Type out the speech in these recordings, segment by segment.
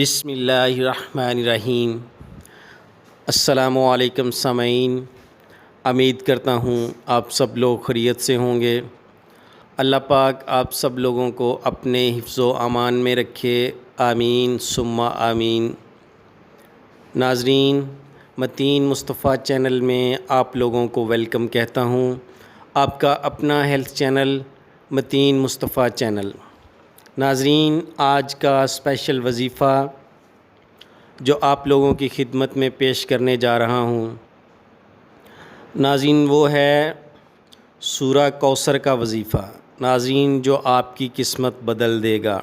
بسم اللہ الرحمن الرحیم۔ السلام علیکم سامعین، امید کرتا ہوں آپ سب لوگ خیریت سے ہوں گے۔ اللہ پاک آپ سب لوگوں کو اپنے حفظ و امان میں رکھے، آمین ثم آمین۔ ناظرین، متین مصطفیٰ چینل میں آپ لوگوں کو ویلکم کہتا ہوں۔ آپ کا اپنا ہیلتھ چینل متین مصطفیٰ چینل۔ ناظرین، آج کا اسپیشل وظیفہ جو آپ لوگوں کی خدمت میں پیش کرنے جا رہا ہوں ناظرین، وہ ہے سورہ کوثر کا وظیفہ۔ ناظرین، جو آپ کی قسمت بدل دے گا۔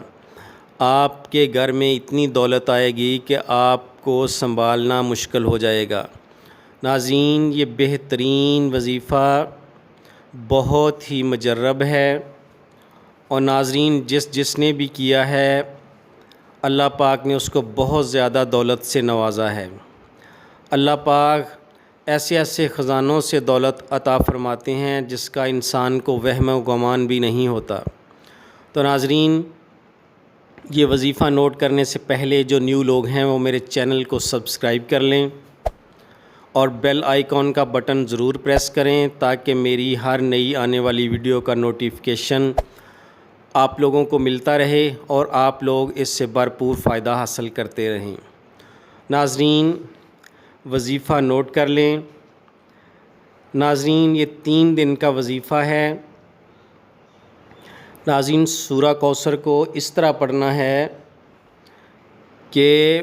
آپ کے گھر میں اتنی دولت آئے گی کہ آپ کو سنبھالنا مشکل ہو جائے گا۔ ناظرین، یہ بہترین وظیفہ بہت ہی مجرب ہے، اور ناظرین جس نے بھی کیا ہے اللہ پاک نے اس کو بہت زیادہ دولت سے نوازا ہے۔ اللہ پاک ایسے ایسے خزانوں سے دولت عطا فرماتے ہیں جس کا انسان کو وہم و گمان بھی نہیں ہوتا۔ تو ناظرین، یہ وظیفہ نوٹ کرنے سے پہلے جو نیو لوگ ہیں وہ میرے چینل کو سبسکرائب کر لیں اور بیل آئیکن کا بٹن ضرور پریس کریں تاکہ میری ہر نئی آنے والی ویڈیو کا نوٹیفیکیشن آپ لوگوں کو ملتا رہے اور آپ لوگ اس سے بھرپور فائدہ حاصل کرتے رہیں۔ ناظرین، وظیفہ نوٹ کر لیں۔ ناظرین، یہ 3 دن کا وظیفہ ہے۔ ناظرین، سورہ کوثر کو اس طرح پڑھنا ہے کہ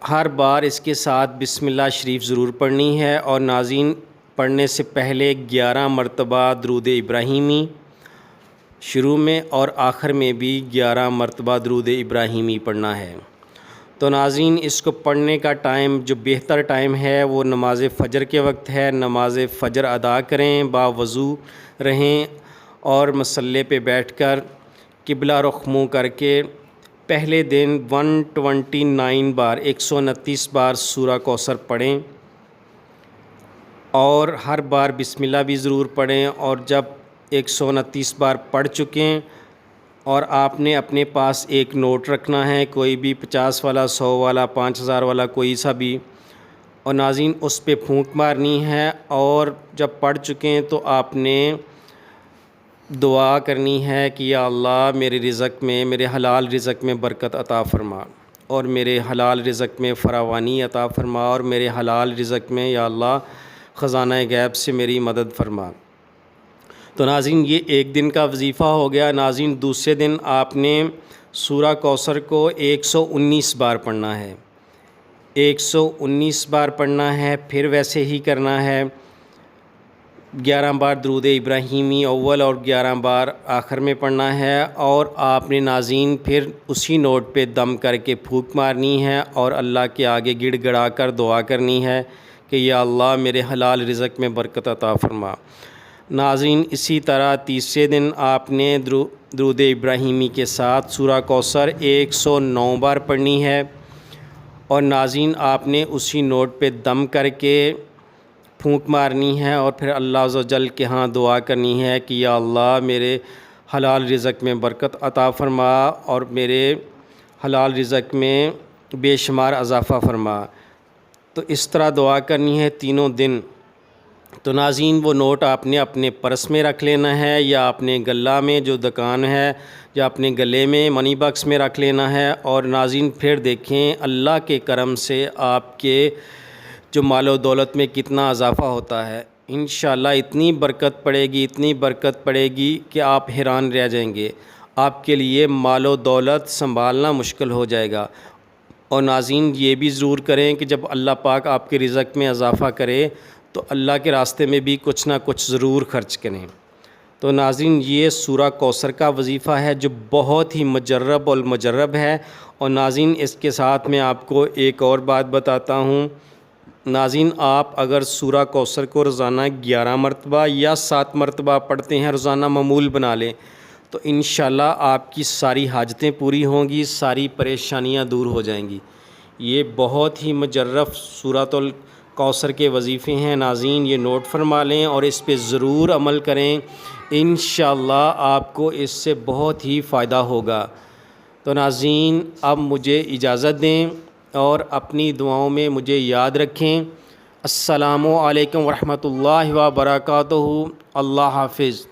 ہر بار اس کے ساتھ بسم اللہ شریف ضرور پڑھنی ہے، اور ناظرین پڑھنے سے پہلے 11 مرتبہ درود ابراہیمی شروع میں اور آخر میں بھی 11 مرتبہ درود ابراہیمی پڑھنا ہے۔ تو ناظرین، اس کو پڑھنے کا ٹائم جو بہتر ٹائم ہے وہ نماز فجر کے وقت ہے۔ نماز فجر ادا کریں، باوضو رہیں اور مصلی پہ بیٹھ کر قبلہ رخ منہ کر کے پہلے دن 129 بار 129 بار سورہ کوثر پڑھیں، اور ہر بار بسم اللہ بھی ضرور پڑھیں۔ اور جب 129 بار پڑھ چکیں اور آپ نے اپنے پاس ایک نوٹ رکھنا ہے، کوئی بھی 50 والا، 100 والا، 5000 والا، کوئی سا بھی، اور ناظرین اس پہ پھونک مارنی ہے، اور جب پڑھ چکیں تو آپ نے دعا کرنی ہے کہ یا اللہ میرے رزق میں، میرے حلال رزق میں برکت عطا فرما، اور میرے حلال رزق میں فراوانی عطا فرما، اور میرے حلال رزق میں یا اللہ خزانہ غیب سے میری مدد فرما۔ تو ناظرین، یہ 1 دن کا وظیفہ ہو گیا۔ ناظرین، دوسرے دن آپ نے سورہ کوثر کو 119 بار پڑھنا ہے، 119 بار پڑھنا ہے۔ پھر ویسے ہی کرنا ہے، 11 بار درود ابراہیمی اول اور 11 بار آخر میں پڑھنا ہے، اور آپ نے ناظرین پھر اسی نوٹ پہ دم کر کے پھونک مارنی ہے اور اللہ کے آگے گڑ گڑا کر دعا کرنی ہے کہ یا اللہ میرے حلال رزق میں برکت عطا فرما۔ ناظرین، اسی طرح تیسرے دن آپ نے درود ابراہیمی کے ساتھ سورہ کوثر 109 بار پڑھنی ہے، اور ناظرین آپ نے اسی نوٹ پہ دم کر کے پھونک مارنی ہے، اور پھر اللہ عز و جل کے ہاں دعا کرنی ہے کہ یا اللہ میرے حلال رزق میں برکت عطا فرما اور میرے حلال رزق میں بے شمار اضافہ فرما۔ تو اس طرح دعا کرنی ہے تینوں دن۔ تو ناظرین، وہ نوٹ آپ نے اپنے پرس میں رکھ لینا ہے، یا اپنے گلہ میں جو دکان ہے، یا اپنے گلے میں منی باکس میں رکھ لینا ہے۔ اور ناظرین پھر دیکھیں اللہ کے کرم سے آپ کے جو مال و دولت میں کتنا اضافہ ہوتا ہے۔ انشاءاللہ اتنی برکت پڑے گی، اتنی برکت پڑے گی کہ آپ حیران رہ جائیں گے۔ آپ کے لیے مال و دولت سنبھالنا مشکل ہو جائے گا۔ اور ناظرین یہ بھی ضرور کریں کہ جب اللہ پاک آپ کے رزق میں اضافہ کرے تو اللہ کے راستے میں بھی کچھ نہ کچھ ضرور خرچ کریں۔ تو ناظرین، یہ سورہ کوثر کا وظیفہ ہے جو بہت ہی مجرب المجرب ہے۔ اور ناظرین اس کے ساتھ میں آپ کو ایک اور بات بتاتا ہوں۔ ناظرین، آپ اگر سورہ کوثر کو روزانہ 11 مرتبہ یا 7 مرتبہ پڑھتے ہیں، روزانہ معمول بنا لیں، تو انشاءاللہ آپ کی ساری حاجتیں پوری ہوں گی، ساری پریشانیاں دور ہو جائیں گی۔ یہ بہت ہی مجرب سورۃ الکوثر کے وظیفے ہیں۔ ناظرین یہ نوٹ فرما لیں اور اس پہ ضرور عمل کریں، انشاءاللہ آپ کو اس سے بہت ہی فائدہ ہوگا۔ تو ناظرین اب مجھے اجازت دیں اور اپنی دعاؤں میں مجھے یاد رکھیں۔ السلام علیکم ورحمۃ اللہ وبرکاتہ۔ اللہ حافظ۔